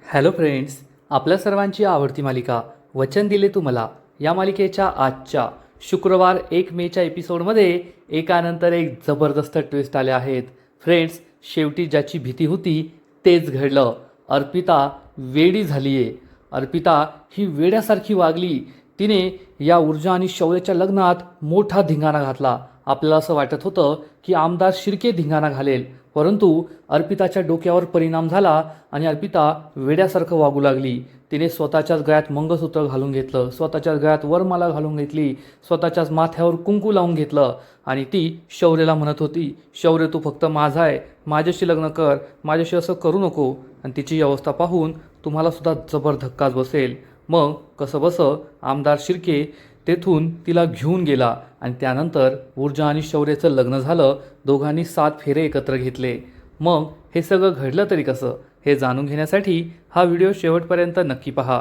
Hello friends, आपल्या सर्वांची आवडती मालिका वचन दिले तू मला या मालिकेच्या आजच्या शुक्रवार 1 मेच्या एपिसोडमध्ये एकानंतर एक जबरदस्त ट्विस्ट आले आहेत. फ्रेंड्स, शेवटी ज्याची भीती होती तेच घडलं. अर्पिता वेडी झाली आहे. अर्पिता ही वेड्यासारखी वागली. तिने या ऊर्जा आणि शौर्याच्या लग्नात मोठा धिंगाणा घातला. आपल्याला असं वाटत होतं की आमदार शिर्के धिंगाणा घालेल, परंतु अर्पिताच्या डोक्यावर परिणाम झाला आणि अर्पिता वेड्यासारखं वागू लागली. तिने स्वतःच्याच गळ्यात मंगळसूत्र घालून घेतलं, स्वतःच्याच गळ्यात वरमाला घालून घेतली, स्वतःच्याच माथ्यावर कुंकू लावून घेतलं आणि ती शौर्यला म्हणत होती, शौर्य तू फक्त माझा आहे, माझ्याशी लग्न कर, माझ्याशी असं करू नको. आणि तिची अवस्था पाहून तुम्हालासुद्धा जबर धक्काच बसेल. मग कसं बसं आमदार शिर्के तेथून तिला घेऊन गेला आणि त्यानंतर ऊर्जा आणि शौर्याचं लग्न झालं. दोघांनी 7 फेरे एकत्र घेतले. मग हे सगळं घडलं तरी कसं हे जाणून घेण्यासाठी हा व्हिडिओ शेवटपर्यंत नक्की पहा.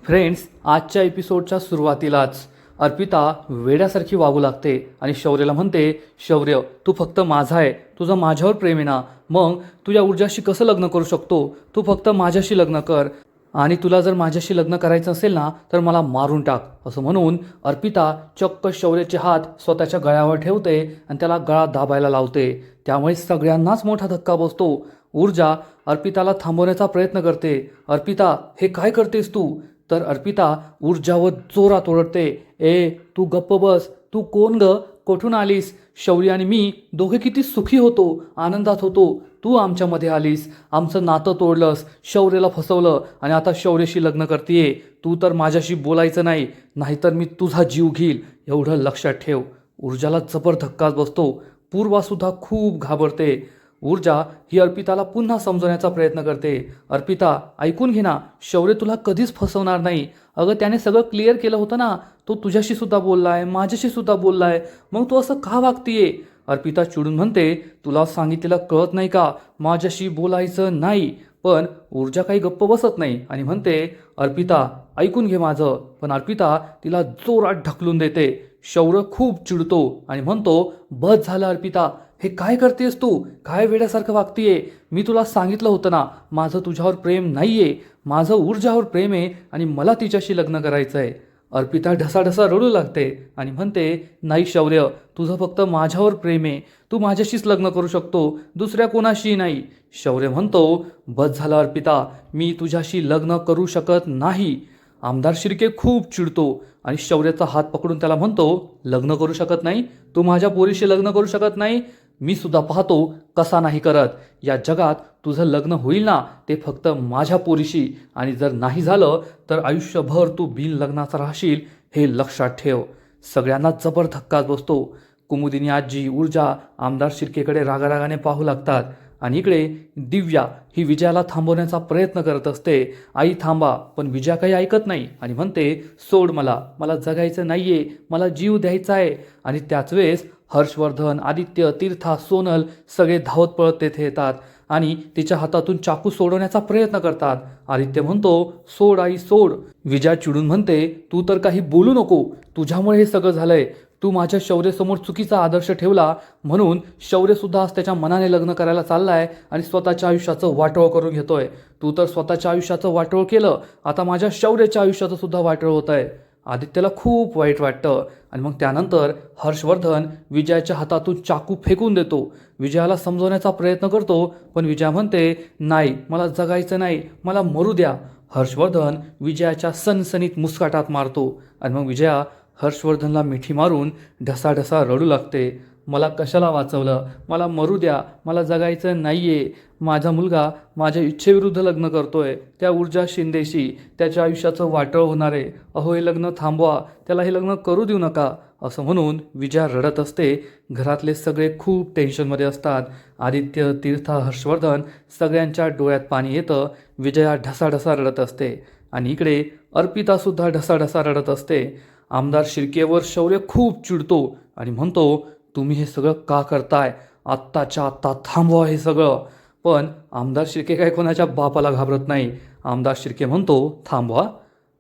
फ्रेंड्स, आजच्या एपिसोडच्या सुरुवातीलाच अर्पिता वेड्यासारखी वागू लागते आणि शौर्यला म्हणते, शौर्य तू फक्त माझा आहे, तुझं माझ्यावर प्रेम आहे ना, मग तू या ऊर्जाशी कसं लग्न करू शकतो, तू फक्त माझ्याशी लग्न कर आणि तुला जर माझ्याशी लग्न करायचं असेल ना तर मला मारून टाक. असं म्हणून अर्पिता चक्क शौर्याचे हात स्वतःच्या गळ्यावर ठेवते आणि त्याला गळा दाबायला लावते. त्यामुळे सगळ्यांनाच मोठा धक्का बसतो. ऊर्जा अर्पिताला थांबवण्याचा प्रयत्न करते. अर्पिता हे काय करतेस तू? तर अर्पिता ऊर्जावर जोरात ओरडते, ए तू गप्प बस, तू कोण ग, कुठून आलीस? शौर्य आणि मी दोघे किती सुखी होतो, आनंदात होतो, तू आमच्यामध्ये आलीस, आमचं नातं तोडलंस, शौर्यला फसवलं आणि आता शौर्याशी लग्न करतीये. तू तर माझ्याशी बोलायचं नाही, नाहीतर मी तुझा जीव घेईल, एवढं लक्षात ठेव. ऊर्जाला जबर धक्काच बसतो. पूर्वासुद्धा खूप घाबरते. ऊर्जा ही अर्पिताला पुन्हा समजवण्याचा प्रयत्न करते. अर्पिता ऐकून घे ना, शौर्य तुला कधीच फसवणार नाही. अगं त्याने सगळं क्लिअर केलं होतं ना, तो तुझ्याशी सुद्धा बोललाय, माझ्याशी सुद्धा बोललाय, मग तू असं का वागतीये? अर्पिता चिडून म्हणते, तुला सांगितलेलं कळत नाही का, माझ्याशी बोलायचं नाही. पण ऊर्जा काही गप्प बसत नाही आणि म्हणते, अर्पिता ऐकून घे माझं. पण अर्पिता तिला जोरात ढकलून देते. शौर्य खूप चिडतो आणि म्हणतो, बस झालं अर्पिता, हे काय करतेस तू, काय वेड्यासारखं वागतीये? मी तुला सांगितलं होतं ना, माझं तुझ्यावर प्रेम नाहीये, माझं ऊर्जावर प्रेम आहे आणि मला तिच्याशी लग्न करायचं आहे. अर्पिता ढसाढसा रडू लागते आणि म्हणते, नाही शौर्य, तुझं फक्त माझ्यावर प्रेम आहे, तू माझ्याशीच लग्न करू शकतो, दुसऱ्या कोणाशी नाही. शौर्य म्हणतो, बस झालं अर्पिता, मी तुझ्याशी लग्न करू शकत नाही. आमदार शिर्के खूप चिडतो आणि शौर्याचा हात पकडून त्याला म्हणतो, लग्न करू शकत नाही, तू माझ्या पोरीशी लग्न करू शकत नाही, मी सुद्धा पाहतो कसा नाही करत. या जगात तुझं लग्न होईल ना ते फक्त माझ्या पोरीशी, आणि जर नाही झालं तर आयुष्यभर तू बिन लग्नाचा राहशील, हे लक्षात ठेव. सगळ्यांना जबर धक्काच बसतो. कुमुदिनी आजी, ऊर्जा आमदार शिर्केकडे रागारागाने पाहू लागतात आणि इकडे दिव्या ही विजयाला थांबवण्याचा प्रयत्न करत असते. आई थांबा, पण विजया काही ऐकत नाही आणि म्हणते, सोड मला, मला जगायचं नाहीये, मला जीव द्यायचा आहे. आणि त्याच वेळेस हर्षवर्धन, आदित्य, तीर्था, सोनल सगळे धावत पळत तेथे येतात आणि तिच्या हातातून चाकू सोडवण्याचा प्रयत्न करतात. आदित्य म्हणतो, सोड आई सोड. विजया चिडून म्हणते, तू तर काही बोलू नको, तुझ्यामुळे हे सगळं झालंय, तू माझ्या शौर्यसमोर चुकीचा आदर्श ठेवला म्हणून शौर्यसुद्धा आज त्याच्या मनाने लग्न करायला चाललाय आणि स्वतःच्या आयुष्याचं वाटोळ करून घेतोय. तू तर स्वतःच्या आयुष्याचं वाटोळ केलं, आता माझ्या शौर्याच्या आयुष्याचं सुद्धा वाटोळ होत आहे. आदित्यला खूप वाईट वाटतं आणि मग त्यानंतर हर्षवर्धन विजयाच्या हातातून चाकू फेकून देतो. विजयाला समजवण्याचा प्रयत्न करतो, पण विजया म्हणते, नाही, मला जगायचं नाही, मला मरू द्या. हर्षवर्धन विजयाच्या सनसनीत मुस्काटात मारतो आणि मग विजया हर्षवर्धनला मिठी मारून ढसाढसा रडू लागते. मला कशाला वाचवलं, मला मरू द्या, मला जगायचं नाहीये, माझा मुलगा माझ्या इच्छेविरुद्ध लग्न करतोय त्या ऊर्जा शिंदेशी, त्याच्या आयुष्याचं वाटोळ होणार आहे, अहो हे लग्न थांबवा, त्याला हे लग्न करू देऊ नका. असं म्हणून विजया रडत असते. घरातले सगळे खूप टेन्शनमध्ये असतात. आदित्य, तीर्था, हर्षवर्धन सगळ्यांच्या डोळ्यात पाणी येतं. विजया ढसाढसा रडत असते आणि इकडे अर्पितासुद्धा ढसाढसा रडत असते. आमदार शिर्केवर शौर्य खूप चिडतो आणि म्हणतो, तुम्ही हे सगळं का करताय, आत्ताच्या आत्ता थांबवा हे सगळं. पण आमदार शिर्के काय कोणाच्या बापाला घाबरत नाही. आमदार शिर्के म्हणतो, थांबवा,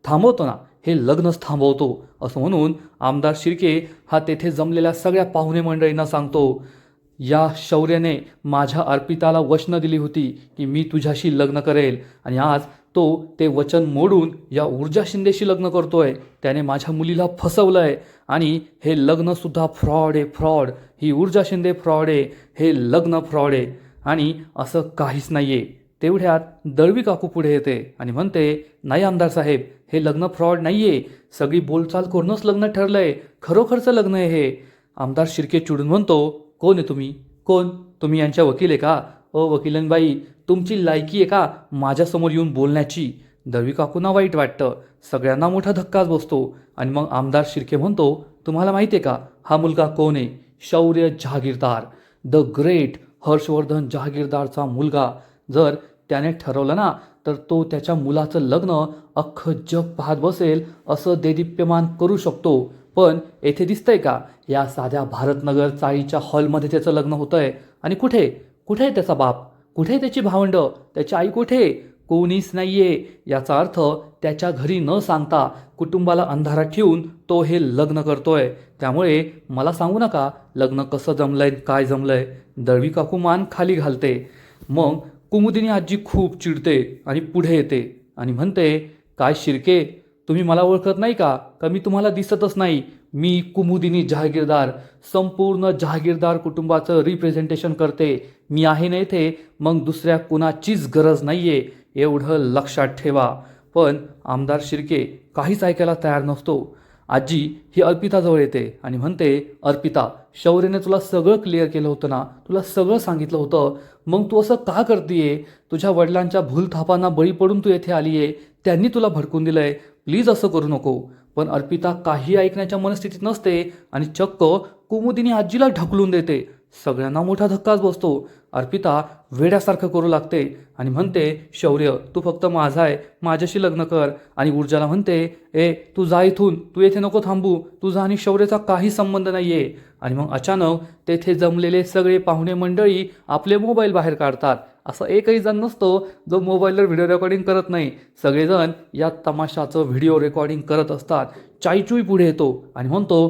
थांबवतो ना, हे लग्नच थांबवतो. असं म्हणून आमदार शिर्के हा तेथे जमलेल्या सगळ्या पाहुणे मंडळींना सांगतो, या शौर्याने माझ्या अर्पिताला वचनं दिली होती की मी तुझ्याशी लग्न करेल आणि आज तो ते वचन मोडून या ऊर्जा शिंदेशी लग्न करतोय. त्याने माझ्या मुलीला फसवलंय आणि हे लग्नसुद्धा फ्रॉड आहे, फ्रॉड. ही ऊर्जा शिंदे फ्रॉड आहे, हे लग्न फ्रॉड आहे. आणि असं काहीच नाही आहे. तेवढ्यात दळवी काकू पुढे येते आणि म्हणते, नाही आमदार साहेब, हे लग्न फ्रॉड नाही आहे. सगळी बोलचाल करूनच लग्न ठरलंय. खरोखरचं लग्न आहे हे. आमदार शिर्के चिडून म्हणतो, कोण आहे तुम्ही? कोण? तुम्ही यांच्या वकील आहे का? वकीलनबाई, तुमची लायकी आहे का माझ्यासमोर येऊन बोलण्याची? दळवी काकूंना वाईट वाटतं. सगळ्यांना मोठा धक्काच बसतो. आणि मग आमदार शिर्के म्हणतो, तुम्हाला माहिती आहे का हा मुलगा कोण आहे? शौर्य जहागीरदार, द ग्रेट हर्षवर्धन जहागीरदारचा मुलगा. जर त्याने ठरवलं ना तर तो त्याच्या मुलाचं लग्न अख्खं जग पाहत बसेल असं देदीप्यमान करू शकतो. पण येथे दिसतंय का, या साध्या भारतनगर चाळीच्या हॉलमध्ये त्याचं लग्न होतंय. आणि कुठे कुठे आहे त्याचा बाप? कुठे आहे त्याची भावंडं? त्याची आई कुठे? कोणीच नाहीये. याचा अर्थ त्याच्या घरी न सांगता कुटुंबाला अंधारात ठेवून तो हे लग्न करतोय. त्यामुळे मला सांगू नका लग्न कसं जमलंय, काय जमलंय. दळवी काकू मान खाली घालते. मग कुमुदिनी आजी खूप चिडते आणि पुढे येते आणि म्हणते, काय शिर्के, तुम्ही मला ओळखत नाही का? मी तुम्हाला दिसतच नाही? मी कुमुदिनी जहागीरदार, संपूर्ण जहागीरदार कुटुंबाचं रिप्रेझेंटेशन करते. मी आहे ना इथे, मग दुसऱ्या कुणाचीच गरज नाहीये, एवढं लक्षात ठेवा. पण आमदार शिर्के काहीच ऐकायला तयार नसतो. आजी ही अर्पिताजवळ येते आणि म्हणते, अर्पिता, शौर्यने तुला सगळं क्लिअर केलं होतं ना, तुला सगळं सांगितलं होतं, मग तू असं का करतीये? तुझ्या वडिलांच्या भूलथापांना बळी पडून तू येथे आली आहे. त्यांनी तुला भडकून दिलंय. प्लीज असं करू नको. पण अर्पिता काही ऐकण्याच्या मनस्थितीत नसते आणि चक्क कुमुदिनी आजीला ढकलून देते. सगळ्यांना मोठा धक्काच बसतो. अर्पिता वेड्यासारखं करू लागते आणि म्हणते, शौर्य, तू फक्त माझा आहे, माझ्याशी लग्न कर. आणि ऊर्जाला म्हणते, तू जा इथून, तू येथे नको थांबू, तुझा आणि शौर्याचा काही संबंध नाही आहे. आणि मग अचानक तेथे जमलेले सगळे पाहुणे मंडळी आपले मोबाईल बाहेर काढतात. असं एकही जण नसतो जो मोबाईलवर व्हिडिओ रेकॉर्डिंग करत नाही. सगळेजण या तमाशाचं व्हिडिओ रेकॉर्डिंग करत असतात. चाईचुई पुढे येतो आणि म्हणतो,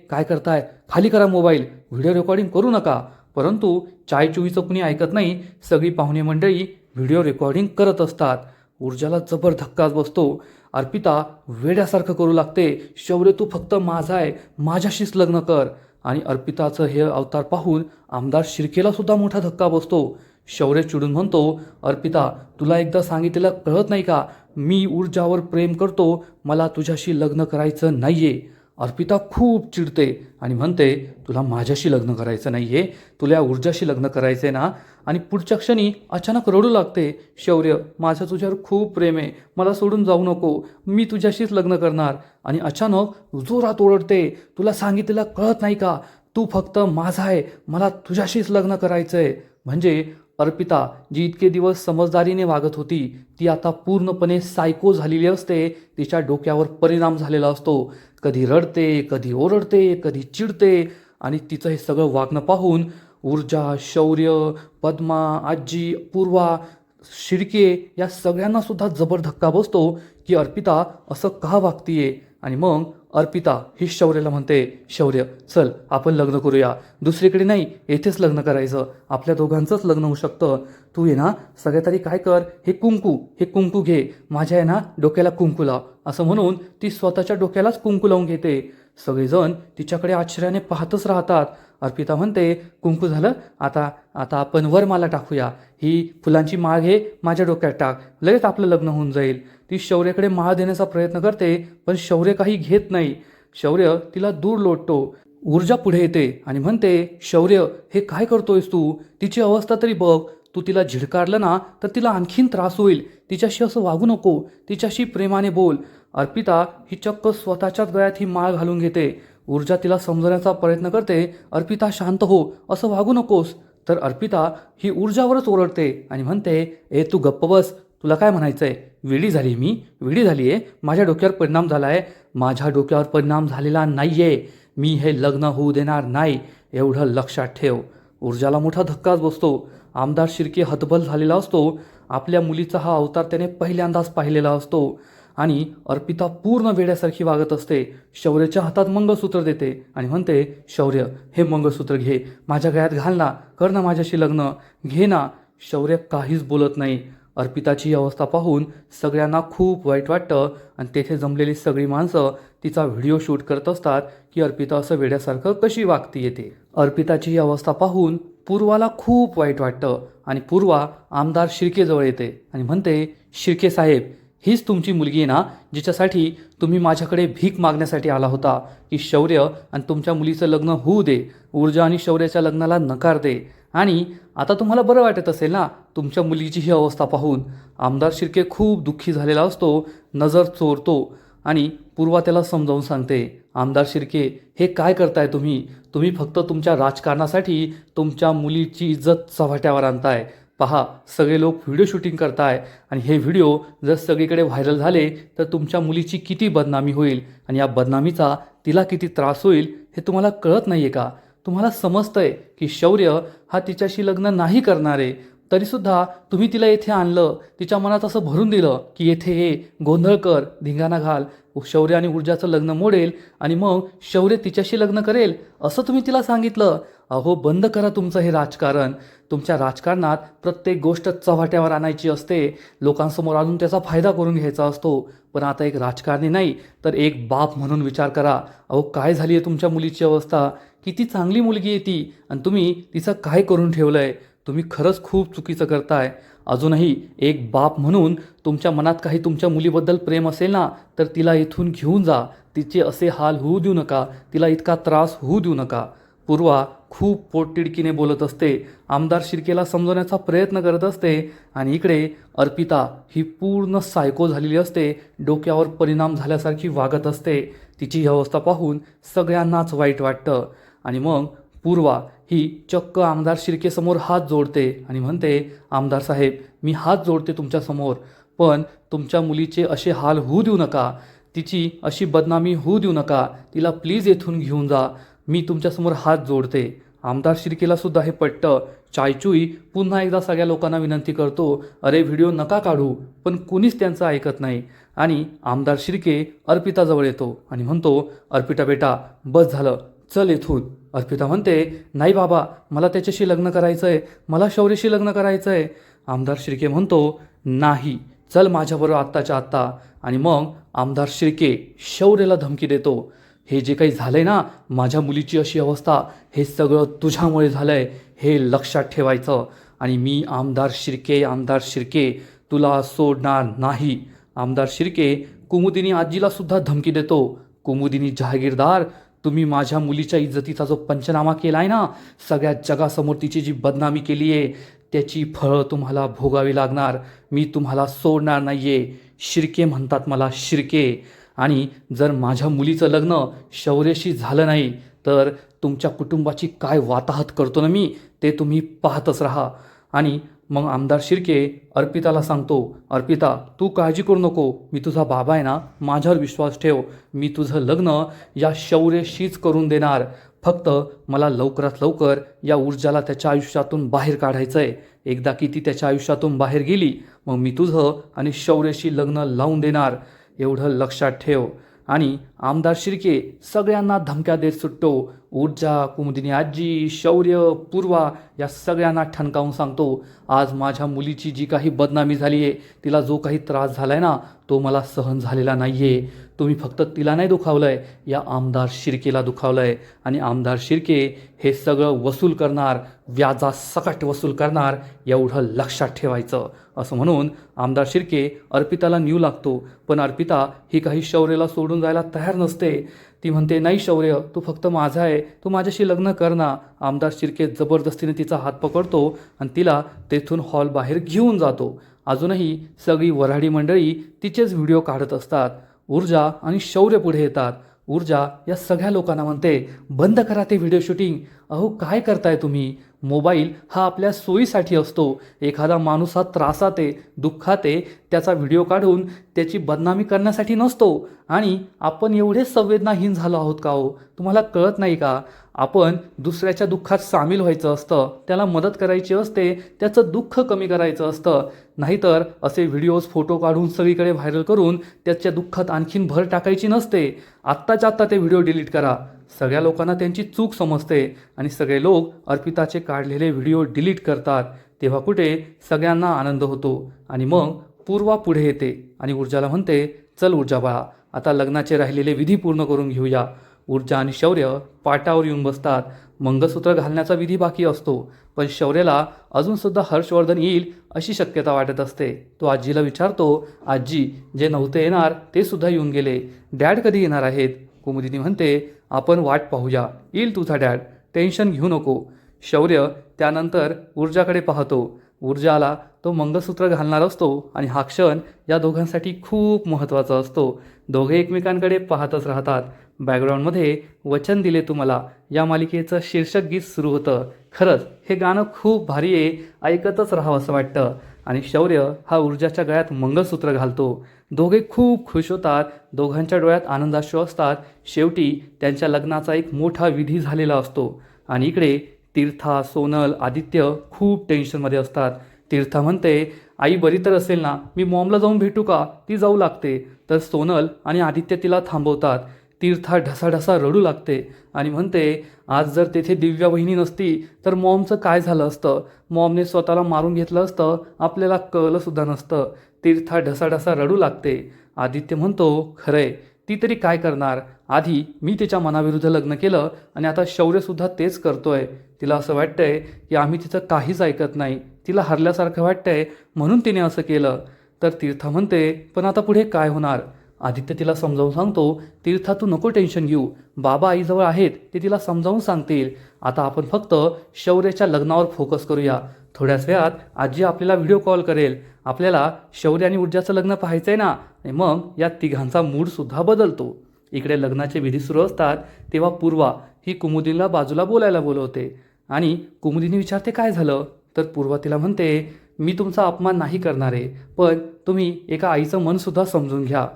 काय करताय? खाली करा मोबाईल, व्हिडिओ रेकॉर्डिंग करू नका. परंतु चायचुईचं कुणी ऐकत नाही. सगळी पाहुणे मंडळी व्हिडिओ रेकॉर्डिंग करत असतात. ऊर्जाला जबर धक्काच बसतो. अर्पिता वेड्यासारखं करू लागते, शौर्य, तू फक्त माझा आहे, माझ्याशीच लग्न कर. आणि अर्पिताचं हे अवतार पाहून आमदार शिर्केला सुद्धा मोठा धक्का बसतो. शौर्य चिडून म्हणतो, अर्पिता, तुला एकदा सांगितलेलं कळत नाही का? मी ऊर्जावर प्रेम करतो, मला तुझ्याशी लग्न करायचं नाहीये. अर्पिता खूप चिडते आणि म्हणते, तुला माझ्याशी लग्न करायचं नाहीये, तुला ऊर्जाशी लग्न करायचंय ना? आणि पुढच्या क्षणी अचानक रडू लागते, शौर्य, माझं तुझ्यावर खूप प्रेम आहे, मला सोडून जाऊ नको, मी तुझ्याशीच लग्न करणार. आणि अचानक जोरात ओरडते, तुला सांगितलेलं कळत नाही का? तू फक्त माझा आहे, मला तुझ्याशीच लग्न करायचंय. म्हणजे अर्पिता जी इतके दिवस समजदारीने वागत होती, ती आता पूर्णपणे सायको झालेली असते. तिच्या डोक्यावर परिणाम झालेला असतो. कधी रडते, कधी ओरडते, कधी चिडते. आणि तिचं हे सगळं वागणं पाहून ऊर्जा, शौर्य, पद्मा, आजी, पूर्वा, शिर्के या सगळ्यांना सुद्धा जबर धक्का बसतो की अर्पिता असं का वागतीये. आणि मग अर्पिता ही शौर्याला म्हणते, शौर्य, चल आपण लग्न करूया, दुसरीकडे नाही, येथेच लग्न करायचं, आपल्या दोघांचंच लग्न होऊ शकतं. तू आहे ना, सगळ्यात आधी काय कर, हे कुंकू घे, माझ्या आहे ना डोक्याला कुंकू लाव. असं म्हणून ती स्वतःच्या डोक्यालाच कुंकू लावून घेते. सगळेजण तिच्याकडे आश्चर्याने पाहतच राहतात. अर्पिता म्हणते, कुंकू झालं, आता आपण वरमाला टाकूया, ही फुलांची माळ घे, माझ्या डोक्यात टाक, लगेच आपलं लग्न होऊन जाईल. ती शौर्याकडे माळ देण्याचा प्रयत्न करते, पण शौर्य काही घेत नाही. शौर्य तिला दूर लोटतो. ऊर्जा पुढे येते आणि म्हणते, शौर्य, हे काय करतोयस तू? तिची अवस्था तरी बघ, तू तिला झिडकारलं ना तर तिला आणखीन त्रास होईल. तिच्याशी असं वागू नको, तिच्याशी प्रेमाने बोल. अर्पिता ही चक्क स्वतःच्याच गळ्यात ही माळ घालून घेते. ऊर्जा तिला समजवण्याचा प्रयत्न करते, अर्पिता शांत हो, असं वागू नकोस. तर अर्पिता ही ऊर्जावरच ओरडते आणि म्हणते, तू गप्प बस, तुला काय म्हणायचंय? वेडी झाली आहे, माझ्या डोक्यावर परिणाम झाला आहे. माझ्या डोक्यावर परिणाम झालेला नाहीये, मी हे लग्न होऊ देणार नाही, एवढं लक्षात ठेव. ऊर्जाला मोठा धक्काच बसतो. आमदार शिर्के हतबल झालेला असतो. आपल्या मुलीचा हा अवतार त्याने पहिल्यांदाच पाहिलेला असतो. आणि अर्पिता पूर्ण वेड्यासारखी वागत असते. शौर्याच्या हातात मंगळसूत्र देते आणि म्हणते, शौर्य, हे मंगळसूत्र घे, माझ्या गळ्यात घाल ना, कर ना माझ्याशी लग्न, घे ना. शौर्य काहीच बोलत नाही. अर्पिताची ही अवस्था पाहून सगळ्यांना खूप वाईट वाटतं आणि तेथे जमलेली सगळी माणसं तिचा व्हिडिओ शूट करत असतात की अर्पिता असं वेड्यासारखं कशी वागती येते. अर्पिताची ही अवस्था पाहून पूर्वाला खूप वाईट वाटतं आणि पूर्वा आमदार शिर्केजवळ येते आणि म्हणते, शिर्के साहेब, हीच तुमची मुलगी आहे ना, जिच्यासाठी तुम्ही माझ्याकडे भीक मागण्यासाठी आला होता की शौर्य आणि तुमच्या मुलीचं लग्न होऊ दे, ऊर्जा आणि शौर्याच्या लग्नाला नकार दे. आणि आता तुम्हाला बरं वाटत असेल ना तुमच्या मुलीची ही अवस्था पाहून. आमदार शिर्के खूप दुःखी झालेला असतो, नजर चोरतो आणि पूर्वा त्याला समजावून सांगते, आमदार शिर्के, हे काय करताय तुम्ही? तुम्ही फक्त तुमच्या राजकारणासाठी तुमच्या मुलीची इज्जत चव्हाट्यावर आणताय. पहा, सगळे लोक व्हिडिओ शूटिंग करताय आणि हे व्हिडिओ जर सगळीकडे व्हायरल झाले तर तुमच्या मुलीची किती बदनामी होईल आणि या बदनामीचा तिला किती त्रास होईल हे तुम्हाला कळत नाही आहे का? तुम्हाला समजतंय की शौर्य हा तिच्याशी लग्न नाही करणार आहे, तरीसुद्धा तुम्ही तिला येथे आणलं, तिच्या मनात असं भरून दिलं की येथे ये, गोंधळ कर, धिंगाणा घाल, शौर्य आणि ऊर्जाचं लग्न मोडेल आणि मग शौर्य तिच्याशी लग्न करेल असं तुम्ही तिला सांगितलं. अहो, बंद करा तुमचं हे राजकारण. तुमच्या राजकारणात प्रत्येक गोष्ट चव्हाट्यावर आणायची असते, लोकांसमोर आणून त्याचा फायदा करून घ्यायचा असतो. पण आता एक राजकारणी नाही तर एक बाप म्हणून विचार करा. अहो, काय झाली आहे तुमच्या मुलीची अवस्था? किती चांगली मुलगी आहे ती आणि तुम्ही तिचं काय करून ठेवलं आहे? तुम्ही खरंच खूप चुकीचं करताय. अजूनही एक बाप म्हणून तुमच्या मनात काही तुमच्या मुलीबद्दल प्रेम असेल ना तर तिला इथून घेऊन जा. तिचे असे हाल होऊ देऊ नका, तिला इतका त्रास होऊ देऊ नका. पूर्वा खूप पोटतिडकीने बोलत असते, आमदार शिर्केला समजवण्याचा प्रयत्न करत असते आणि इकडे अर्पिता ही पूर्ण सायको झालेली असते, डोक्यावर परिणाम झाल्यासारखी वागत असते. तिची ही अवस्था पाहून सगळ्यांनाच वाईट वाटतं आणि मग पूर्वा ही चक्क आमदार शिर्केसमोर हात जोडते आणि म्हणते, आमदार साहेब, मी हात जोडते तुमच्यासमोर, पण तुमच्या मुलीचे असे हाल होऊ देऊ नका, तिची अशी बदनामी होऊ देऊ नका, तिला प्लीज येथून घेऊन जा, मी तुमच्यासमोर हात जोडते. आमदार शिर्केला सुद्धा हे पटतं. चायचुई पुन्हा एकदा सगळ्या लोकांना विनंती करतो, अरे व्हिडिओ नका काढू, पण कुणीच त्यांचं ऐकत नाही. आणि आमदार शिर्के अर्पिताजवळ येतो आणि म्हणतो, अर्पिता बेटा, बस झालं, चल येथून. अर्पिता म्हणते, नाही बाबा, मला त्याच्याशी लग्न करायचं आहे, मला शौर्यशी लग्न करायचं आहे. आमदार शिर्के म्हणतो, नाही, चल माझ्याबरोबर आत्ताच्या आत्ता. आणि मग आमदार शिर्के शौर्यला धमकी देतो, हे जे काही झालंय ना, माझ्या मुलीची अशी अवस्था, हे सगळं तुझ्यामुळे झालंय, हे लक्षात ठेवायचं. आणि मी आमदार शिर्के तुला सोडणार नाही. आमदार शिर्के कुमुदिनी आजीला सुद्धा धमकी देतो, कुमुदिनी जहागीरदार, तुम्ही माझ्या मुलीच्या इज्जतीचा जो पंचनामा केला आहे ना, सगळ्या जगासमोर तिची जी बदनामी केली आहे, त्याची फळं तुम्हाला भोगावी लागणार. मी तुम्हाला सोडणार नाही आहे. शिर्के म्हणतात मला, शिर्के. आणि जर माझ्या मुलीचं लग्न शौर्यशी झालं नाही तर तुमच्या कुटुंबाची काय वाताहत करतो ना मी, ते तुम्ही पाहतच राहा. आणि मग आमदार शिर्के अर्पिताला सांगतो, अर्पिता, तू काळजी करू नको, मी तुझा बाबा आहे ना, माझ्यावर विश्वास ठेव, मी तुझं लग्न या शौर्यशीच करून देणार. फक्त मला लवकरात लवकर या ऊर्जाला त्याच्या आयुष्यातून बाहेर काढायचं आहे. एकदा की ती त्याच्या आयुष्यातून बाहेर गेली, मग मी तुझं आणि शौर्यशी लग्न लावून देणार, एवढं लक्षात ठेव. आणि आमदार शिर्के सगळ्यांना धमक्या देत सुटतो. ऊर्जा, कुमुदिनी आजी, शौर्य, पूर्वा या सगळ्यांना ठणकावून सांगतो, आज माझ्या मुलीची जी काही बदनामी झाली आहे, तिला जो काही त्रास झाला आहे ना, तो मला सहन झालेला नाही आहे. तुम्ही फक्त तिला नाही दुखावलं आहे, या आमदार शिर्केला दुखावलं आहे. आणि आमदार शिर्के हे सगळं वसूल करणार, व्याजासकट वसूल करणार, एवढं लक्षात ठेवायचं. असं म्हणून आमदार शिर्के अर्पिताला न्यू लागतो. पण अर्पिता ही काही शौर्यला सोडून जायला तयार नसते. ती म्हणते, नाही शौर्य, तू फक्त माझा आहे, तू माझ्याशी लग्न कर ना. आमदार शिर्के जबरदस्तीने तिचा हात पकडतो आणि तिला तेथून हॉल बाहेर घेऊन जातो. अजूनही सगळी वऱ्हाडी मंडळी तिचेच व्हिडिओ काढत असतात. ऊर्जा आणि शौर्य पुढे येतात. ऊर्जा या सगळ्या लोकांना म्हणते, बंद करा ते व्हिडिओ शूटिंग. अहो, काय करताय तुम्ही? मोबाईल हा आपल्या सोयीसाठी असतो. एखादा माणूस हा त्रासात आहे, दुःखात आहे, त्याचा व्हिडिओ काढून त्याची बदनामी करण्यासाठी नसतो. आणि आपण एवढे संवेदनाहीन झालो आहोत का हो? तुम्हाला कळत नाही का? आपण दुसऱ्याच्या दुःखात सामील व्हायचं असतं, त्याला मदत करायची असते, त्याचं दुःख कमी करायचं असतं. नाहीतर असे व्हिडिओज, फोटो काढून सगळीकडे व्हायरल करून त्याच्या दुःखात आणखीन भर टाकायची नसते. आत्ताच्या आत्ता ते व्हिडिओ डिलीट करा. सगळ्या लोकांना त्यांची चूक समजते आणि सगळे लोक अर्पिताचे काढलेले व्हिडिओ डिलीट करतात. तेव्हा कुठे सगळ्यांना आनंद होतो आणि मग पूर्वा पुढे येते आणि ऊर्जाला म्हणते, चल ऊर्जा बाळा, आता लग्नाचे राहिलेले विधी पूर्ण करून घेऊया. ऊर्जा आणि शौर्य पाटावर येऊन बसतात. मंगळसूत्र घालण्याचा विधी बाकी असतो, पण शौर्याला अजूनसुद्धा हर्षवर्धन येईल अशी शक्यता वाटत असते. तो आजीला विचारतो, आजी, जे नव्हते येणार ते सुद्धा येऊन गेले, डॅड कधी येणार आहेत? कुमुदिनी म्हणते, आपण वाट पाहूया, येईल तुझा डॅड, टेन्शन घेऊ नको. शौर्य त्यानंतर ऊर्जाकडे पाहतो. ऊर्जाला तो मंगळसूत्र घालणार असतो आणि हा क्षण या दोघांसाठी खूप महत्त्वाचा असतो. दोघे एकमेकांकडे पाहतच राहतात. बॅकग्राऊंडमध्ये वचन दिले तुम्हाला या मालिकेचं शीर्षक गीत सुरू होतं. खरंच हे गाणं खूप भारी आहे, ऐकतच राहावं असं वाटतं. आणि शौर्य हा ऊर्जाच्या गळ्यात मंगळसूत्र घालतो. दोघे खूप खुश होतात. दोघांच्या डोळ्यात आनंदाश्रू असतात. शेवटी त्यांच्या लग्नाचा एक मोठा विधी झालेला असतो. आणि इकडे तीर्था, सोनल, आदित्य खूप टेन्शनमध्ये असतात. तीर्था म्हणते, आई बरी तर असेल ना, मी मॉमला जाऊन भेटू का? ती जाऊ लागते. तर सोनल आणि आदित्य तिला थांबवतात. तीर्था ढसाढसा रडू लागते आणि म्हणते, आज जर तेथे दिव्या वहिनी नसती तर मॉमचं काय झालं असतं? मॉमने स्वतःला मारून घेतलं असतं, आपल्याला कळलंसुद्धा नसतं. तीर्था ढसाढसा रडू लागते. आदित्य म्हणतो, खरंय, ती तरी काय करणार? आधी मी तिच्या मनाविरुद्ध लग्न केलं आणि आता शौर्यसुद्धा तेच करतोय. तिला असं वाटतंय की आम्ही तिचं काहीच ऐकत नाही, तिला हरल्यासारखं वाटतंय म्हणून तिने असं केलं. तर तीर्था म्हणते, पण आता पुढे काय होणार? आदित्य तिला समजावून सांगतो, तीर्था तू नको टेन्शन घेऊ, बाबा आईजवळ आहेत, ते तिला समजावून सांगतील. आता आपण फक्त शौर्याच्या लग्नावर फोकस करूया. थोड्याच वेळात आजी आपल्याला व्हिडिओ कॉल करेल. आपल्याला शौर्य आणि ऊर्जाचं लग्न पाहायचं आहे ना. आणि मग या तिघांचा मूडसुद्धा बदलतो. इकडे लग्नाचे विधी सुरू असतात तेव्हा पूर्वा ही कुमुदिनीला बाजूला बोलायला बोलवते आणि कुमुदिनी विचारते, काय झालं? तर पूर्वा तिला म्हणते, मी तुमचा अपमान नाही करणार आहे, पण तुम्ही एका आईचं मनसुद्धा समजून घ्या.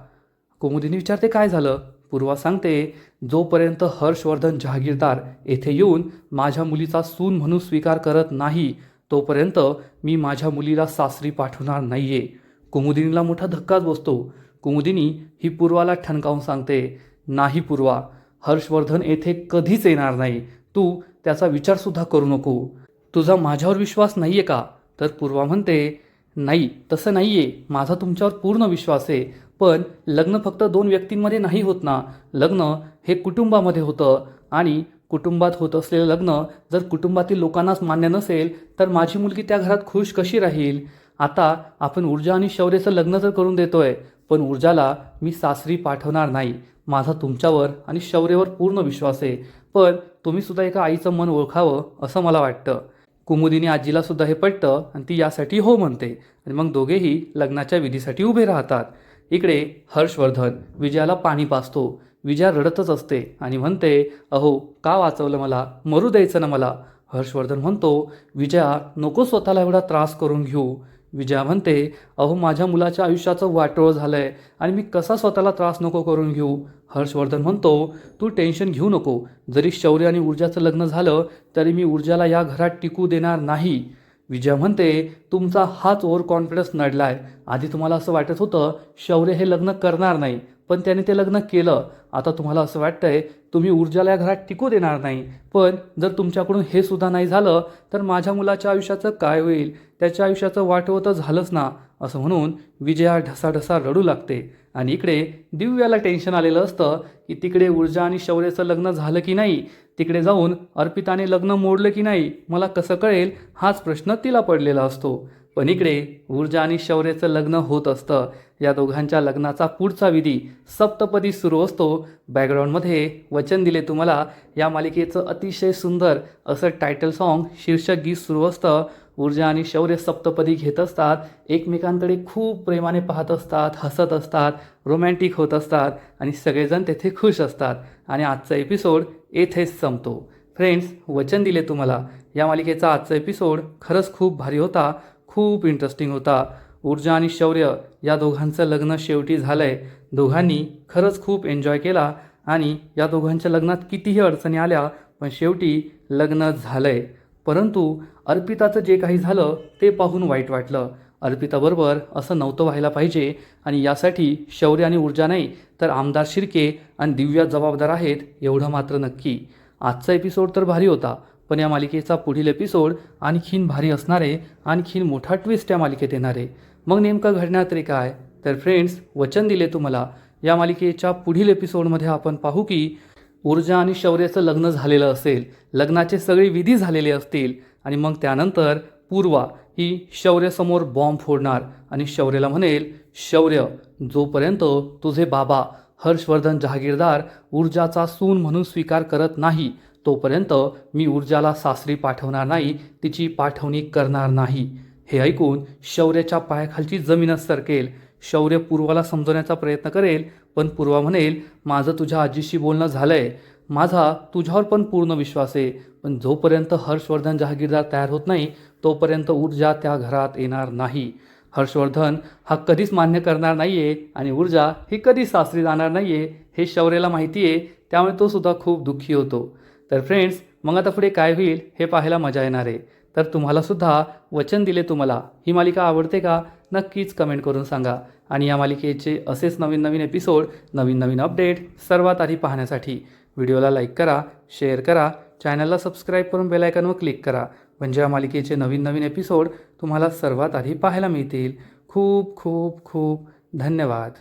कुमुदिनी विचारते, काय झालं? पूर्वा सांगते, जोपर्यंत हर्षवर्धन जहागीरदार येथे येऊन माझ्या मुलीचा सून म्हणून स्वीकार करत नाही तोपर्यंत मी माझ्या मुलीला सासरी पाठवणार नाहीये. कुमुदिनीला मोठा धक्काच बसतो. कुमुदिनी ही पूर्वाला ठणकावून सांगते, नाही पूर्वा, हर्षवर्धन येथे कधीच येणार नाही. तू त्याचा विचारसुद्धा करू नको. तुझा माझ्यावर विश्वास नाही आहे का? तर पूर्वा म्हणते, नाही, तसं नाही आहे, माझा तुमच्यावर पूर्ण विश्वास आहे, पण लग्न फक्त दोन व्यक्तींमध्ये नाही होत ना. लग्न हे कुटुंबामध्ये होतं आणि कुटुंबात होत असलेलं लग्न जर कुटुंबातील लोकांनाच मान्य नसेल तर माझी मुलगी त्या घरात खुश कशी राहील? आता आपण ऊर्जा आणि शौर्याचं लग्न तर करून देतोय, पण ऊर्जाला मी सासरी पाठवणार नाही. माझा तुमच्यावर आणि शौर्यावर पूर्ण विश्वास आहे, पण तुम्ही सुद्धा एका आईचं मन ओळखावं असं मला वाटतं. कुमुदिनी आजीला सुद्धा हे पटतं आणि ती यासाठी हो म्हणते आणि मग दोघेही लग्नाच्या विधीसाठी उभे राहतात. इकडे हर्षवर्धन विजयाला पाणी पाजतो. विजया रडतच असते आणि म्हणते, अहो का वाचवलं मला, मरू द्यायचं ना मला. हर्षवर्धन म्हणतो, विजया नको स्वतःला एवढा त्रास करून घेऊ. विजया म्हणते, अहो माझ्या मुलाच्या आयुष्याचं वाटोळं झालंय आणि मी कसा स्वतःला त्रास नको करून घेऊ. हर्षवर्धन म्हणतो, तू टेन्शन घेऊ नको, जरी शौर्य आणि ऊर्जाचं लग्न झालं तरी मी ऊर्जाला या घरात टिकू देणार नाही. विजया म्हणते, तुमचा हाच ओव्हर कॉन्फिडन्स नडलाय. आधी तुम्हाला असं वाटत होतं शौर्य हे लग्न करणार नाही, पण त्याने ते लग्न केलं. आता तुम्हाला असं वाटतंय तुम्ही ऊर्जाला या घरात टिकू देणार नाही, पण जर तुमच्याकडून हे सुद्धा नाही झालं तर माझ्या मुलाच्या आयुष्याचं काय होईल? त्याच्या आयुष्याचं वाटवं तर झालंच ना. असं म्हणून विजया ढसाढसा रडू लागते आणि इकडे दिव्याला टेन्शन आलेलं असतं की तिकडे ऊर्जा आणि शौर्याचं लग्न झालं की नाही, तिकडे जाऊन अर्पिताने लग्न मोडलं की नाही, मला कसं कळेल हाच प्रश्न तिला पडलेला असतो. पण इकडे ऊर्जा आणि शौर्याचं लग्न होत असतं. या दोघांच्या लग्नाचा पुढचा विधी सप्तपदी सुरू असतो. बॅकग्राऊंडमध्ये वचन दिले तुम्हाला या मालिकेचं अतिशय सुंदर असं टायटल सॉन्ग शीर्षक गीत सुरू असतं. ऊर्जा आणि शौर्य सप्तपदी घेत असतात, एकमेकांकडे खूप प्रेमाने पाहत असतात, हसत असतात, रोमॅन्टिक होत असतात आणि सगळेजण तेथे खुश असतात. आणि आजचा एपिसोड येथेच संपतो. फ्रेंड्स, वचन दिले तुम्हाला या मालिकेचा आजचा एपिसोड खरंच खूप भारी होता, खूप इंटरेस्टिंग होता. ऊर्जा आणि शौर्य या दोघांचं लग्न शेवटी झालंय. दोघांनी खरंच खूप एन्जॉय केला आणि या दोघांच्या लग्नात कितीही अडचणी आल्या पण शेवटी लग्न झालंय. परंतु अर्पिताचं जे काही झालं ते पाहून वाईट वाटलं. अर्पिताबरोबर असं नव्हतं व्हायला पाहिजे आणि यासाठी शौर्य आणि ऊर्जा नाही तर आमदार शिर्के आणि दिव्या जबाबदार आहेत एवढं मात्र नक्की. आजचा एपिसोड तर भारी होता, पण या मालिकेचा पुढील एपिसोड आणखीन भारी असणार आहे, आणखीन मोठा ट्विस्ट या मालिकेत येणार आहे. मग नेमकं घडणार तरी काय? तर फ्रेंड्स, वचन दिले तुम्हाला या मालिकेच्या पुढील एपिसोडमध्ये आपण पाहू की ऊर्जा आणि शौर्याचं लग्न झालेलं असेल, लग्नाचे सगळे विधी झालेले असतील आणि मग त्यानंतर पूर्वा ही शौर्यासमोर बॉम्ब फोडणार आणि शौर्याला म्हणेल, शौर्य, जोपर्यंत तुझे बाबा हर्षवर्धन जहागीरदार ऊर्जाचा सून म्हणून स्वीकार करत नाही तोपर्यंत मी ऊर्जाला सासरी पाठवणार नाही, तिची पाठवणी करणार नाही. हे ऐकून शौर्याच्या पायाखालची जमीनच सरकेल. शौर्य पूर्वाला समजवण्याचा प्रयत्न करेल, पण पूर्वा म्हणेल, माझं तुझ्या आजीशी बोलणं झालंय, माझा तुझ्यावर पण पूर्ण विश्वास आहे, पण जोपर्यंत हर्षवर्धन जहागीरदार तयार होत नाही तोपर्यंत ऊर्जा त्या घरात येणार नाही. हर्षवर्धन हा कधीच मान्य करणार नाही आहे आणि ऊर्जा ही कधीच सासरी जाणार नाही आहे हे शौर्याला माहिती आहे, त्यामुळे तो सुद्धा खूप दुःखी होतो. तर फ्रेंड्स, मग आता पुढे काय होईल हे पाहायला मजा येणार आहे. तर तुम्हालासुद्धा वचन दिले तुम्हाला ही मालिका आवडते का? नक्कीच कमेंट करून सांगा. आणि या मालिकेचे असेच नवीन नवीन एपिसोड, नवीन नवीन अपडेट सर्वात आधी पाहण्यासाठी व्हिडिओला लाईक करा, शेअर करा, चॅनलला सबस्क्राईब करून बेल आयकॉनवर क्लिक करा, म्हणजे या मालिकेचे नवीन नवीन एपिसोड तुम्हाला सर्वात आधी पाहायला मिळतील. खूप खूप खूप धन्यवाद.